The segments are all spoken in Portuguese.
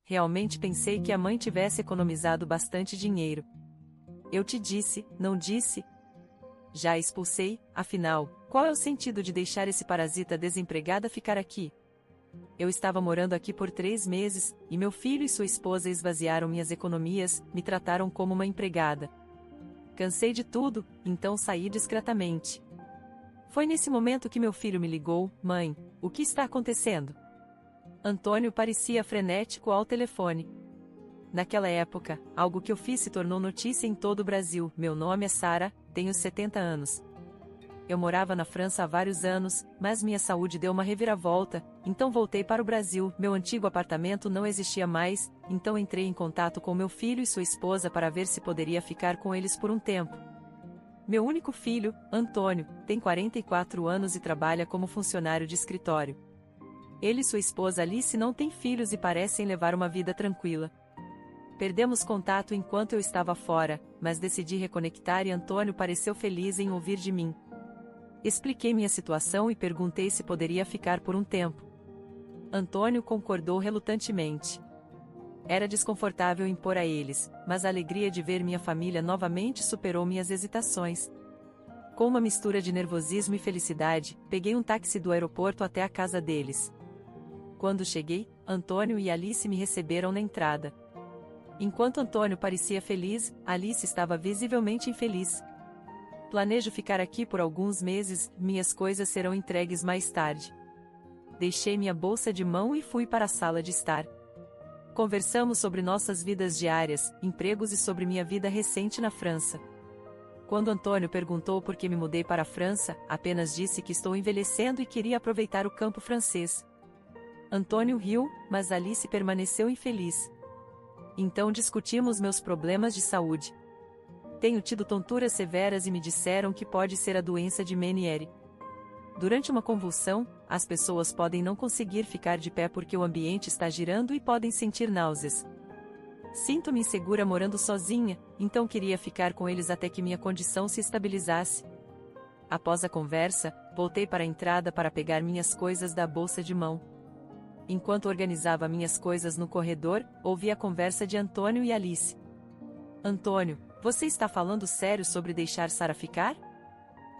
Realmente pensei que a mãe tivesse economizado bastante dinheiro. Eu te disse, não disse? Já a expulsei, afinal, qual é o sentido de deixar esse parasita desempregada ficar aqui? Eu estava morando aqui por 3 meses, e meu filho e sua esposa esvaziaram minhas economias, me trataram como uma empregada. Cansei de tudo, então saí discretamente. Foi nesse momento que meu filho me ligou: mãe, o que está acontecendo? Antônio parecia frenético ao telefone. Naquela época, algo que eu fiz se tornou notícia em todo o Brasil. Meu nome é Sara, tenho 70 anos. Eu morava na França há vários anos, mas minha saúde deu uma reviravolta, então voltei para o Brasil. Meu antigo apartamento não existia mais, então entrei em contato com meu filho e sua esposa para ver se poderia ficar com eles por um tempo. Meu único filho, Antônio, tem 44 anos e trabalha como funcionário de escritório. Ele e sua esposa Alice não têm filhos e parecem levar uma vida tranquila. Perdemos contato enquanto eu estava fora, mas decidi reconectar e Antônio pareceu feliz em ouvir de mim. Expliquei minha situação e perguntei se poderia ficar por um tempo. Antônio concordou relutantemente. Era desconfortável impor a eles, mas a alegria de ver minha família novamente superou minhas hesitações. Com uma mistura de nervosismo e felicidade, peguei um táxi do aeroporto até a casa deles. Quando cheguei, Antônio e Alice me receberam na entrada. Enquanto Antônio parecia feliz, Alice estava visivelmente infeliz. Planejo ficar aqui por alguns meses, minhas coisas serão entregues mais tarde. Deixei minha bolsa de mão e fui para a sala de estar. Conversamos sobre nossas vidas diárias, empregos e sobre minha vida recente na França. Quando Antônio perguntou por que me mudei para a França, apenas disse que estou envelhecendo e queria aproveitar o campo francês. Antônio riu, mas Alice permaneceu infeliz. Então discutimos meus problemas de saúde. Tenho tido tonturas severas e me disseram que pode ser a doença de Meniere. Durante uma convulsão, as pessoas podem não conseguir ficar de pé porque o ambiente está girando e podem sentir náuseas. Sinto-me insegura morando sozinha, então queria ficar com eles até que minha condição se estabilizasse. Após a conversa, voltei para a entrada para pegar minhas coisas da bolsa de mão. Enquanto organizava minhas coisas no corredor, ouvi a conversa de Antônio e Alice. Antônio, você está falando sério sobre deixar Sara ficar?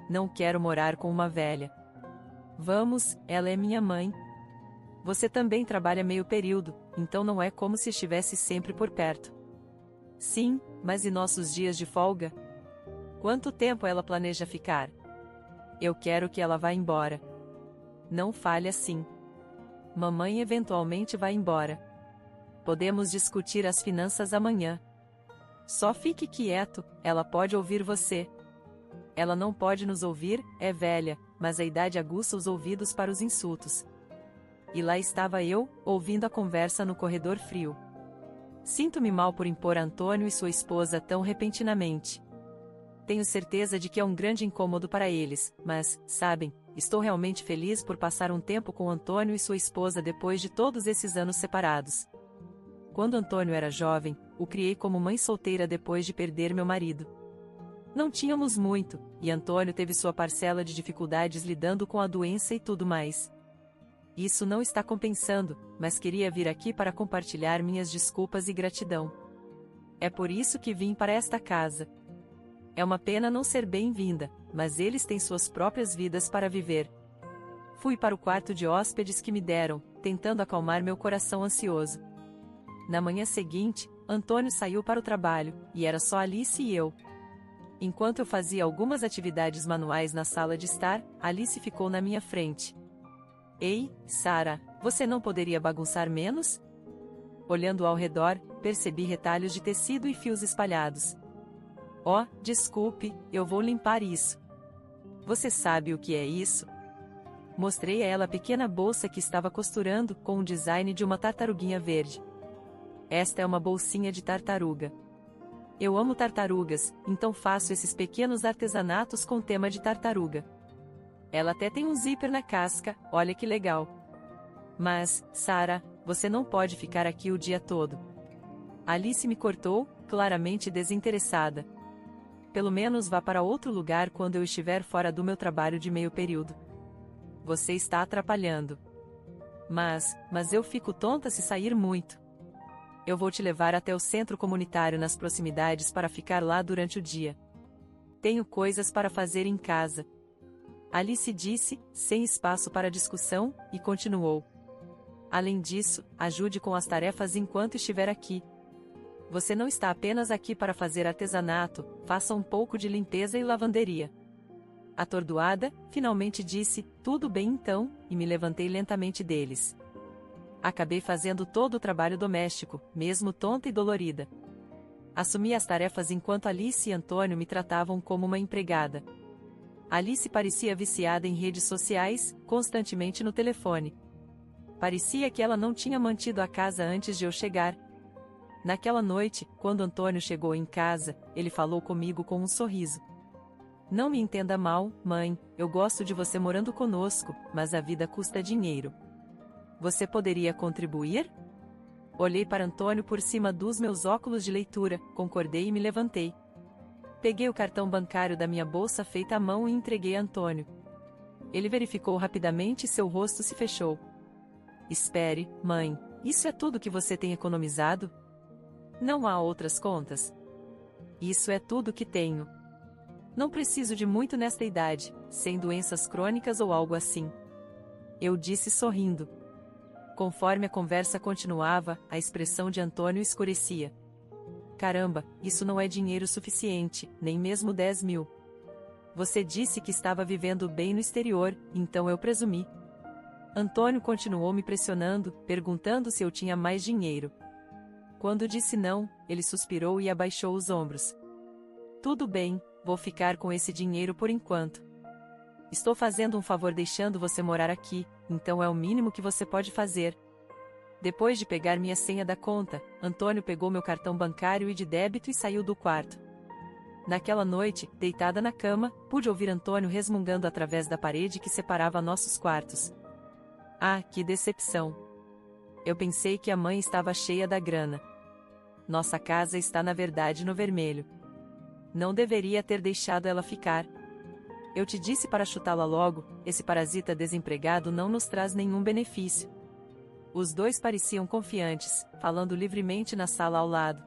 Não quero morar com uma velha. Vamos, ela é minha mãe. Você também trabalha meio período, então não é como se estivesse sempre por perto. Sim, mas e nossos dias de folga? Quanto tempo ela planeja ficar? Eu quero que ela vá embora. Não fale assim. Mamãe eventualmente vai embora. Podemos discutir as finanças amanhã. Só fique quieto, ela pode ouvir você. Ela não pode nos ouvir, é velha, mas a idade aguça os ouvidos para os insultos. E lá estava eu, ouvindo a conversa no corredor frio. Sinto-me mal por impor a Antônio e sua esposa tão repentinamente. Tenho certeza de que é um grande incômodo para eles, mas, sabem, estou realmente feliz por passar um tempo com Antônio e sua esposa depois de todos esses anos separados. Quando Antônio era jovem, o criei como mãe solteira depois de perder meu marido. Não tínhamos muito, e Antônio teve sua parcela de dificuldades lidando com a doença e tudo mais. Isso não está compensando, mas queria vir aqui para compartilhar minhas desculpas e gratidão. É por isso que vim para esta casa. É uma pena não ser bem-vinda, mas eles têm suas próprias vidas para viver. Fui para o quarto de hóspedes que me deram, tentando acalmar meu coração ansioso. Na manhã seguinte, Antônio saiu para o trabalho, e era só Alice e eu. Enquanto eu fazia algumas atividades manuais na sala de estar, Alice ficou na minha frente. Ei, Sara, você não poderia bagunçar menos? Olhando ao redor, percebi retalhos de tecido e fios espalhados. Oh, desculpe, eu vou limpar isso. Você sabe o que é isso? Mostrei a ela a pequena bolsa que estava costurando, com o design de uma tartaruguinha verde. Esta é uma bolsinha de tartaruga. Eu amo tartarugas, então faço esses pequenos artesanatos com tema de tartaruga. Ela até tem um zíper na casca, olha que legal. Mas, Sara, você não pode ficar aqui o dia todo. Alice me cortou, claramente desinteressada. Pelo menos vá para outro lugar quando eu estiver fora do meu trabalho de meio período. Você está atrapalhando. Mas eu fico tonta se sair muito. Eu vou te levar até o centro comunitário nas proximidades para ficar lá durante o dia. Tenho coisas para fazer em casa. Alice disse, sem espaço para discussão, e continuou. Além disso, ajude com as tarefas enquanto estiver aqui. Você não está apenas aqui para fazer artesanato, faça um pouco de limpeza e lavanderia. Atordoada, finalmente disse, tudo bem então, e me levantei lentamente deles. Acabei fazendo todo o trabalho doméstico, mesmo tonta e dolorida. Assumi as tarefas enquanto Alice e Antônio me tratavam como uma empregada. Alice parecia viciada em redes sociais, constantemente no telefone. Parecia que ela não tinha mantido a casa antes de eu chegar. Naquela noite, quando Antônio chegou em casa, ele falou comigo com um sorriso. Não me entenda mal, mãe, eu gosto de você morando conosco, mas a vida custa dinheiro. Você poderia contribuir? Olhei para Antônio por cima dos meus óculos de leitura, concordei e me levantei. Peguei o cartão bancário da minha bolsa feita à mão e entreguei a Antônio. Ele verificou rapidamente e seu rosto se fechou. Espere, mãe, isso é tudo que você tem economizado? Não há outras contas? Isso é tudo que tenho. Não preciso de muito nesta idade, sem doenças crônicas ou algo assim. Eu disse sorrindo. Conforme a conversa continuava, a expressão de Antônio escurecia. Caramba, isso não é dinheiro suficiente, nem mesmo 10 mil. Você disse que estava vivendo bem no exterior, então eu presumi. Antônio continuou me pressionando, perguntando se eu tinha mais dinheiro. Quando disse não, ele suspirou e abaixou os ombros. Tudo bem, vou ficar com esse dinheiro por enquanto. Estou fazendo um favor deixando você morar aqui, então é o mínimo que você pode fazer. Depois de pegar minha senha da conta, Antônio pegou meu cartão bancário e de débito e saiu do quarto. Naquela noite, deitada na cama, pude ouvir Antônio resmungando através da parede que separava nossos quartos. Ah, que decepção! Eu pensei que a mãe estava cheia da grana. Nossa casa está na verdade no vermelho. Não deveria ter deixado ela ficar. Eu te disse para chutá-la logo, esse parasita desempregado não nos traz nenhum benefício. Os dois pareciam confiantes, falando livremente na sala ao lado.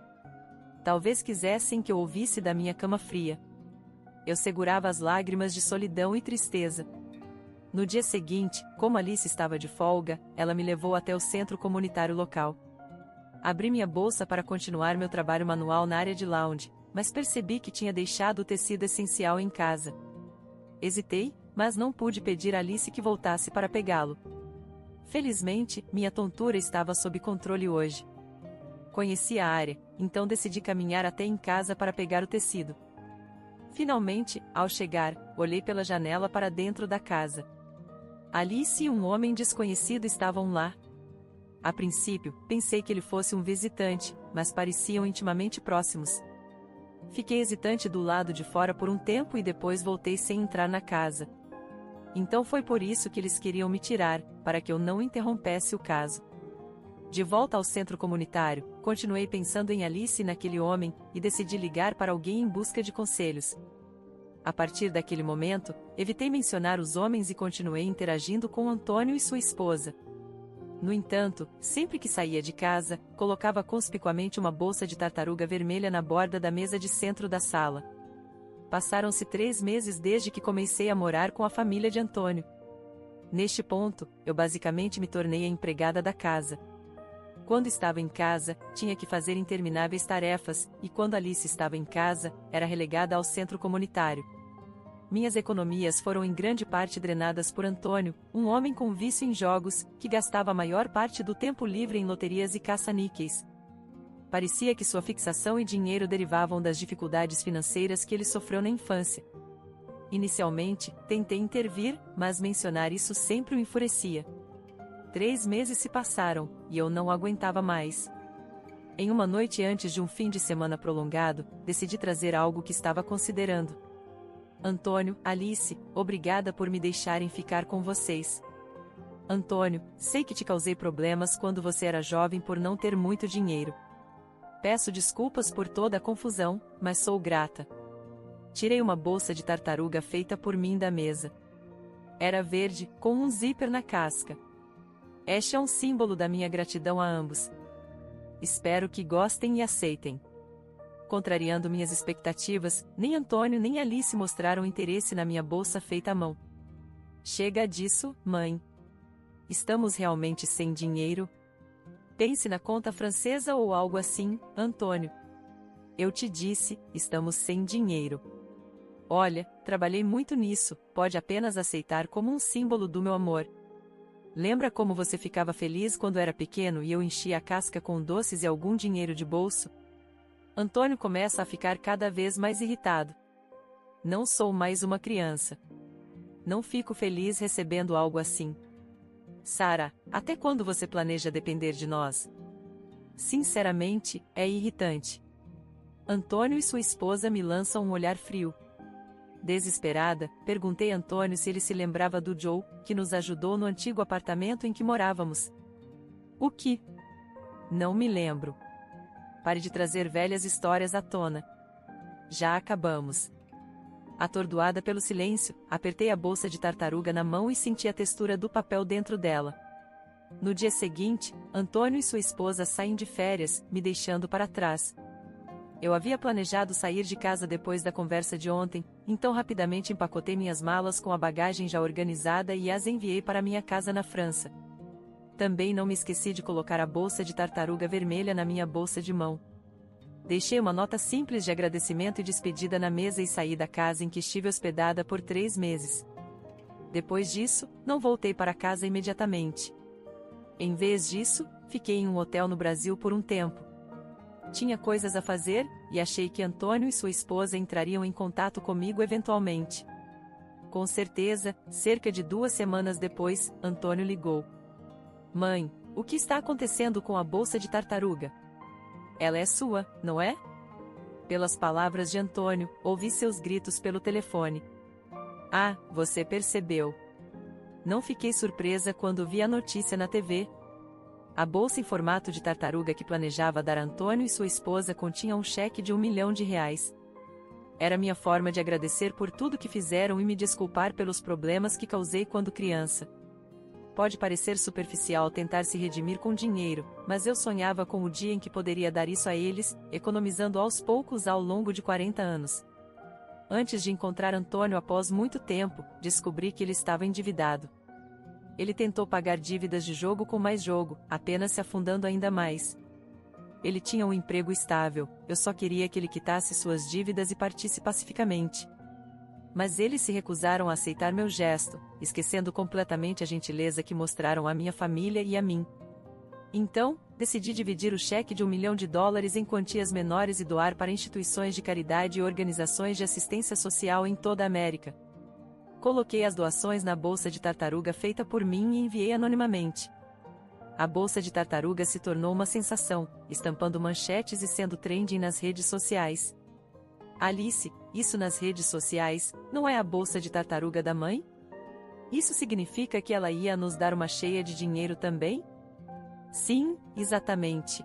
Talvez quisessem que eu ouvisse da minha cama fria. Eu segurava as lágrimas de solidão e tristeza. No dia seguinte, como Alice estava de folga, ela me levou até o centro comunitário local. Abri minha bolsa para continuar meu trabalho manual na área de lounge, mas percebi que tinha deixado o tecido essencial em casa. Hesitei, mas não pude pedir a Alice que voltasse para pegá-lo. Felizmente, minha tontura estava sob controle hoje. Conhecia a área, então decidi caminhar até em casa para pegar o tecido. Finalmente, ao chegar, olhei pela janela para dentro da casa. Alice e um homem desconhecido estavam lá. A princípio, pensei que ele fosse um visitante, mas pareciam intimamente próximos. Fiquei hesitante do lado de fora por um tempo e depois voltei sem entrar na casa. Então foi por isso que eles queriam me tirar, para que eu não interrompesse o caso. De volta ao centro comunitário, continuei pensando em Alice e naquele homem, e decidi ligar para alguém em busca de conselhos. A partir daquele momento, evitei mencionar os homens e continuei interagindo com Antônio e sua esposa. No entanto, sempre que saía de casa, colocava conspicuamente uma bolsa de tartaruga vermelha na borda da mesa de centro da sala. Passaram-se 3 meses desde que comecei a morar com a família de Antônio. Neste ponto, eu basicamente me tornei a empregada da casa. Quando estava em casa, tinha que fazer intermináveis tarefas, e quando Alice estava em casa, era relegada ao centro comunitário. Minhas economias foram em grande parte drenadas por Antônio, um homem com vício em jogos, que gastava a maior parte do tempo livre em loterias e caça-níqueis. Parecia que sua fixação e dinheiro derivavam das dificuldades financeiras que ele sofreu na infância. Inicialmente, tentei intervir, mas mencionar isso sempre o enfurecia. 3 meses se passaram, e eu não aguentava mais. Em uma noite antes de um fim de semana prolongado, decidi trazer algo que estava considerando. Antônio, Alice, obrigada por me deixarem ficar com vocês. Antônio, sei que te causei problemas quando você era jovem por não ter muito dinheiro. Peço desculpas por toda a confusão, mas sou grata. Tirei uma bolsa de tartaruga feita por mim da mesa. Era verde, com um zíper na casca. Este é um símbolo da minha gratidão a ambos. Espero que gostem e aceitem. Contrariando minhas expectativas, nem Antônio nem Alice mostraram interesse na minha bolsa feita à mão. Chega disso, mãe. Estamos realmente sem dinheiro? Pense na conta francesa ou algo assim, Antônio. Eu te disse, estamos sem dinheiro. Olha, trabalhei muito nisso, pode apenas aceitar como um símbolo do meu amor. Lembra como você ficava feliz quando era pequeno e eu enchia a casca com doces e algum dinheiro de bolso? Antônio começa a ficar cada vez mais irritado. Não sou mais uma criança. Não fico feliz recebendo algo assim. Sara, até quando você planeja depender de nós? Sinceramente, é irritante. Antônio e sua esposa me lançam um olhar frio. Desesperada, perguntei a Antônio se ele se lembrava do Joe, que nos ajudou no antigo apartamento em que morávamos. O que? Não me lembro. Pare de trazer velhas histórias à tona. Já acabamos. Atordoada pelo silêncio, apertei a bolsa de tartaruga na mão e senti a textura do papel dentro dela. No dia seguinte, Antônio e sua esposa saem de férias, me deixando para trás. Eu havia planejado sair de casa depois da conversa de ontem, então rapidamente empacotei minhas malas com a bagagem já organizada e as enviei para minha casa na França. Também não me esqueci de colocar a bolsa de tartaruga vermelha na minha bolsa de mão. Deixei uma nota simples de agradecimento e despedida na mesa e saí da casa em que estive hospedada por 3 meses. Depois disso, não voltei para casa imediatamente. Em vez disso, fiquei em um hotel no Brasil por um tempo. Tinha coisas a fazer, e achei que Antônio e sua esposa entrariam em contato comigo eventualmente. Com certeza, cerca de 2 semanas depois, Antônio ligou. Mãe, o que está acontecendo com a bolsa de tartaruga? Ela é sua, não é? Pelas palavras de Antônio, ouvi seus gritos pelo telefone. Ah, você percebeu. Não fiquei surpresa quando vi a notícia na TV. A bolsa em formato de tartaruga que planejava dar a Antônio e sua esposa continha um cheque de R$1 milhão. Era minha forma de agradecer por tudo que fizeram e me desculpar pelos problemas que causei quando criança. Pode parecer superficial tentar se redimir com dinheiro, mas eu sonhava com o dia em que poderia dar isso a eles, economizando aos poucos ao longo de 40 anos. Antes de encontrar Antônio após muito tempo, descobri que ele estava endividado. Ele tentou pagar dívidas de jogo com mais jogo, apenas se afundando ainda mais. Ele tinha um emprego estável, eu só queria que ele quitasse suas dívidas e partisse pacificamente. Mas eles se recusaram a aceitar meu gesto, esquecendo completamente a gentileza que mostraram à minha família e a mim. Então, decidi dividir o cheque de $1 milhão em quantias menores e doar para instituições de caridade e organizações de assistência social em toda a América. Coloquei as doações na bolsa de tartaruga feita por mim e enviei anonimamente. A bolsa de tartaruga se tornou uma sensação, estampando manchetes e sendo trending nas redes sociais. Alice, isso nas redes sociais, não é a bolsa de tartaruga da mãe? Isso significa que ela ia nos dar uma cheia de dinheiro também? Sim, exatamente.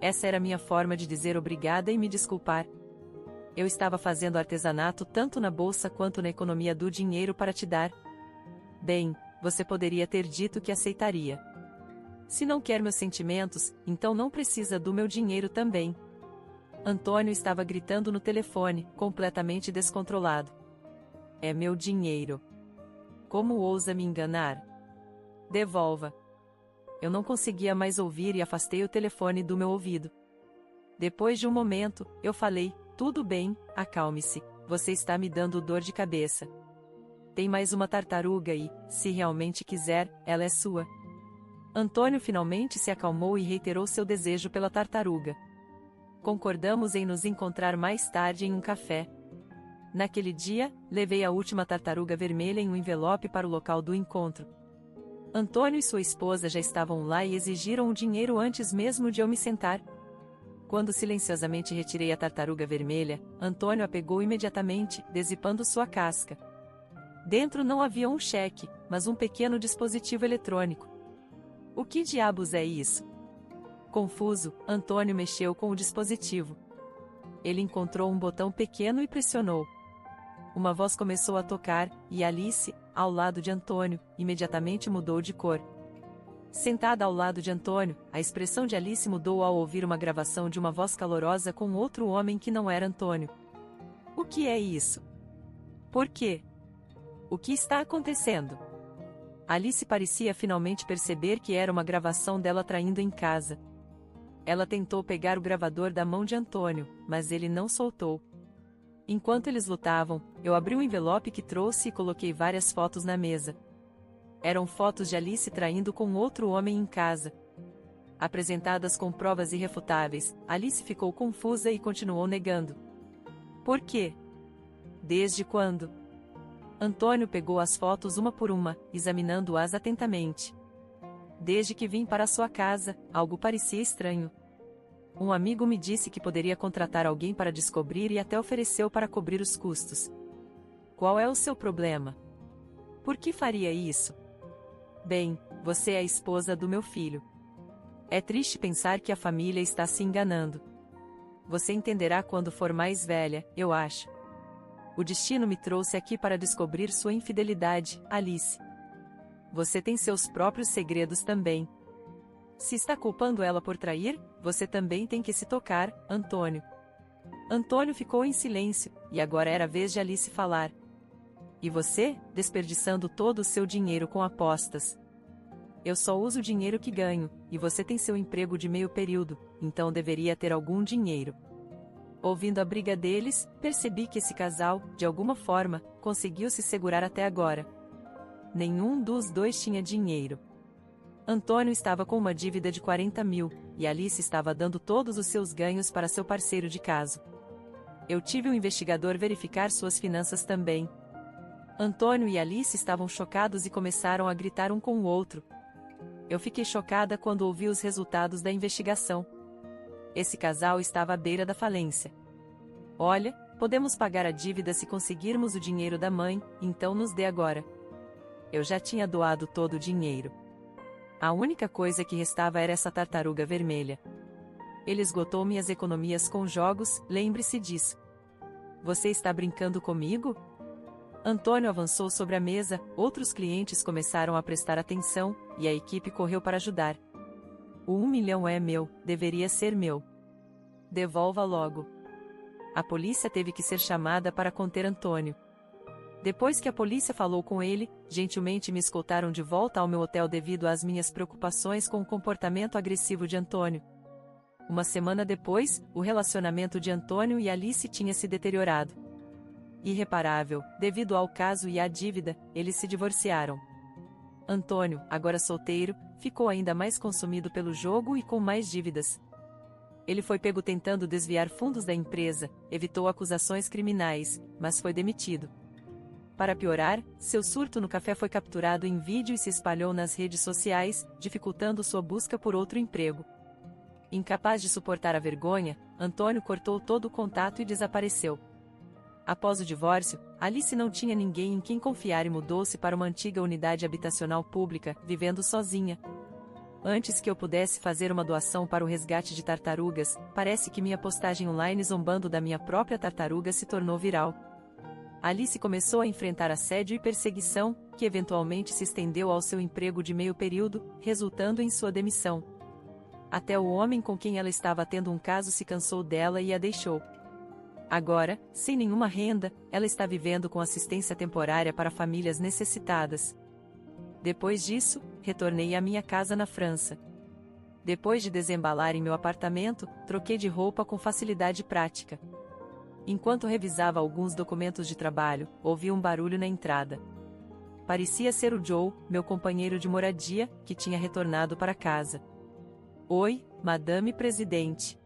Essa era minha forma de dizer obrigada e me desculpar. Eu estava fazendo artesanato tanto na bolsa quanto na economia do dinheiro para te dar. Bem, você poderia ter dito que aceitaria. Se não quer meus sentimentos, então não precisa do meu dinheiro também. Antônio estava gritando no telefone, completamente descontrolado. É meu dinheiro. Como ousa me enganar? Devolva. Eu não conseguia mais ouvir e afastei o telefone do meu ouvido. Depois de um momento, eu falei: tudo bem, acalme-se, você está me dando dor de cabeça. Tem mais uma tartaruga e, se realmente quiser, ela é sua. Antônio finalmente se acalmou e reiterou seu desejo pela tartaruga. Concordamos em nos encontrar mais tarde em um café. Naquele dia, levei a última tartaruga vermelha em um envelope para o local do encontro. Antônio e sua esposa já estavam lá e exigiram o dinheiro antes mesmo de eu me sentar. Quando silenciosamente retirei a tartaruga vermelha, Antônio a pegou imediatamente, dissipando sua casca. Dentro não havia um cheque, mas um pequeno dispositivo eletrônico. O que diabos é isso? Confuso, Antônio mexeu com o dispositivo. Ele encontrou um botão pequeno e pressionou. Uma voz começou a tocar, e Alice, ao lado de Antônio, imediatamente mudou de cor. Sentada ao lado de Antônio, a expressão de Alice mudou ao ouvir uma gravação de uma voz calorosa com outro homem que não era Antônio. O que é isso? Por quê? O que está acontecendo? Alice parecia finalmente perceber que era uma gravação dela traindo em casa. Ela tentou pegar o gravador da mão de Antônio, mas ele não soltou. Enquanto eles lutavam, eu abri um envelope que trouxe e coloquei várias fotos na mesa. Eram fotos de Alice traindo com outro homem em casa. Apresentadas com provas irrefutáveis, Alice ficou confusa e continuou negando. Por quê? Desde quando? Antônio pegou as fotos uma por uma, examinando-as atentamente. Desde que vim para sua casa, algo parecia estranho. Um amigo me disse que poderia contratar alguém para descobrir e até ofereceu para cobrir os custos. Qual é o seu problema? Por que faria isso? Bem, você é a esposa do meu filho. É triste pensar que a família está se enganando. Você entenderá quando for mais velha, eu acho. O destino me trouxe aqui para descobrir sua infidelidade, Alice. Você tem seus próprios segredos também. Se está culpando ela por trair, você também tem que se tocar, Antônio. Antônio ficou em silêncio, e agora era a vez de Alice falar. E você, desperdiçando todo o seu dinheiro com apostas. Eu só uso o dinheiro que ganho, e você tem seu emprego de meio período, então deveria ter algum dinheiro. Ouvindo a briga deles, percebi que esse casal, de alguma forma, conseguiu se segurar até agora. Nenhum dos dois tinha dinheiro. Antônio estava com uma dívida de 40 mil, e Alice estava dando todos os seus ganhos para seu parceiro de caso. Eu tive um investigador verificar suas finanças também. Antônio e Alice estavam chocados e começaram a gritar um com o outro. Eu fiquei chocada quando ouvi os resultados da investigação. Esse casal estava à beira da falência. Olha, podemos pagar a dívida se conseguirmos o dinheiro da mãe, então nos dê agora. Eu já tinha doado todo o dinheiro. A única coisa que restava era essa tartaruga vermelha. Ele esgotou minhas economias com jogos, lembre-se disso. Você está brincando comigo? Antônio avançou sobre a mesa, outros clientes começaram a prestar atenção, e a equipe correu para ajudar. O 1 milhão é meu, deveria ser meu. Devolva logo. A polícia teve que ser chamada para conter Antônio. Depois que a polícia falou com ele, gentilmente me escoltaram de volta ao meu hotel devido às minhas preocupações com o comportamento agressivo de Antônio. Uma semana depois, o relacionamento de Antônio e Alice tinha se deteriorado. Irreparável, devido ao caso e à dívida, eles se divorciaram. Antônio, agora solteiro, ficou ainda mais consumido pelo jogo e com mais dívidas. Ele foi pego tentando desviar fundos da empresa, evitou acusações criminais, mas foi demitido. Para piorar, seu surto no café foi capturado em vídeo e se espalhou nas redes sociais, dificultando sua busca por outro emprego. Incapaz de suportar a vergonha, Antônio cortou todo o contato e desapareceu. Após o divórcio, Alice não tinha ninguém em quem confiar e mudou-se para uma antiga unidade habitacional pública, vivendo sozinha. Antes que eu pudesse fazer uma doação para o resgate de tartarugas, parece que minha postagem online zombando da minha própria tartaruga se tornou viral. Alice começou a enfrentar assédio e perseguição, que eventualmente se estendeu ao seu emprego de meio período, resultando em sua demissão. Até o homem com quem ela estava tendo um caso se cansou dela e a deixou. Agora, sem nenhuma renda, ela está vivendo com assistência temporária para famílias necessitadas. Depois disso, retornei à minha casa na França. Depois de desembalar em meu apartamento, troquei de roupa com facilidade prática. Enquanto revisava alguns documentos de trabalho, ouvi um barulho na entrada. Parecia ser o Joe, meu companheiro de moradia, que tinha retornado para casa. Oi, Madame Presidente.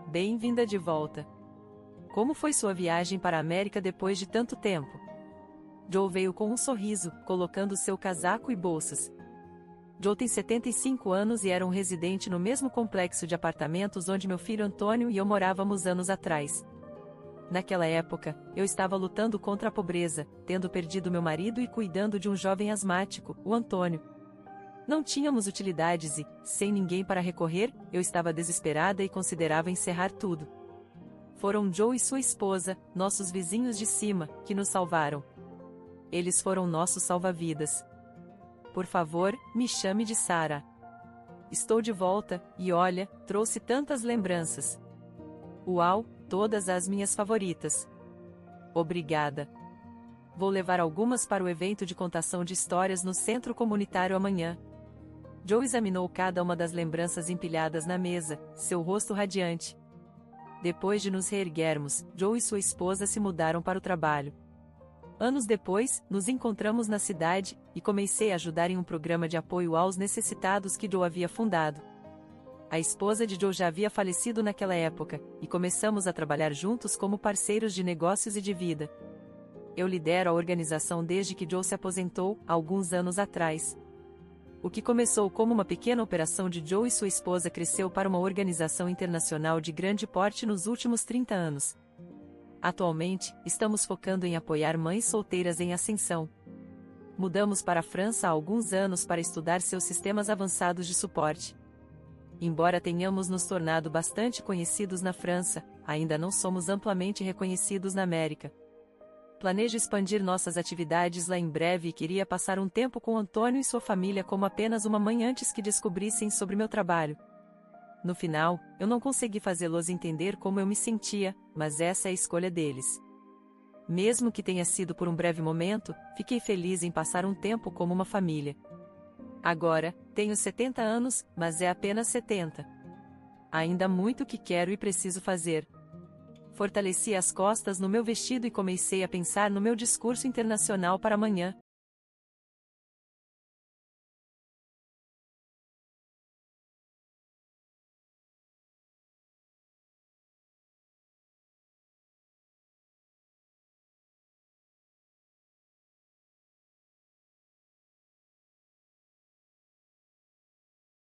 Bem-vinda de volta. Como foi sua viagem para a América depois de tanto tempo? Joe veio com um sorriso, colocando seu casaco e bolsas. Joe tem 75 anos e era um residente no mesmo complexo de apartamentos onde meu filho Antônio e eu morávamos anos atrás. Naquela época, eu estava lutando contra a pobreza, tendo perdido meu marido e cuidando de um jovem asmático, o Antônio. Não tínhamos utilidades e, sem ninguém para recorrer, eu estava desesperada e considerava encerrar tudo. Foram Joe e sua esposa, nossos vizinhos de cima, que nos salvaram. Eles foram nossos salva-vidas. Por favor, me chame de Sarah. estou de volta, e olha, trouxe tantas lembranças. Uau, todas as minhas favoritas. Obrigada. Vou levar algumas para o evento de contação de histórias no centro comunitário amanhã. Joe examinou cada uma das lembranças empilhadas na mesa, seu rosto radiante. Depois de nos reerguermos, Joe e sua esposa se mudaram para o trabalho. Anos depois, nos encontramos na cidade, e comecei a ajudar em um programa de apoio aos necessitados que Joe havia fundado. A esposa de Joe já havia falecido naquela época, e começamos a trabalhar juntos como parceiros de negócios e de vida. Eu lidero a organização desde que Joe se aposentou, há alguns anos atrás. O que começou como uma pequena operação de Joe e sua esposa cresceu para uma organização internacional de grande porte nos últimos 30 anos. Atualmente, estamos focando em apoiar mães solteiras em ascensão. Mudamos para a França há alguns anos para estudar seus sistemas avançados de suporte. Embora tenhamos nos tornado bastante conhecidos na França, ainda não somos amplamente reconhecidos na América. Planejo expandir nossas atividades lá em breve e queria passar um tempo com Antônio e sua família como apenas uma mãe antes que descobrissem sobre meu trabalho. No final, eu não consegui fazê-los entender como eu me sentia, mas essa é a escolha deles. Mesmo que tenha sido por um breve momento, fiquei feliz em passar um tempo como uma família. Agora, tenho 70 anos, mas é apenas 70. Ainda há muito que quero e preciso fazer. Fortaleci as costas no meu vestido e comecei a pensar no meu discurso internacional para amanhã.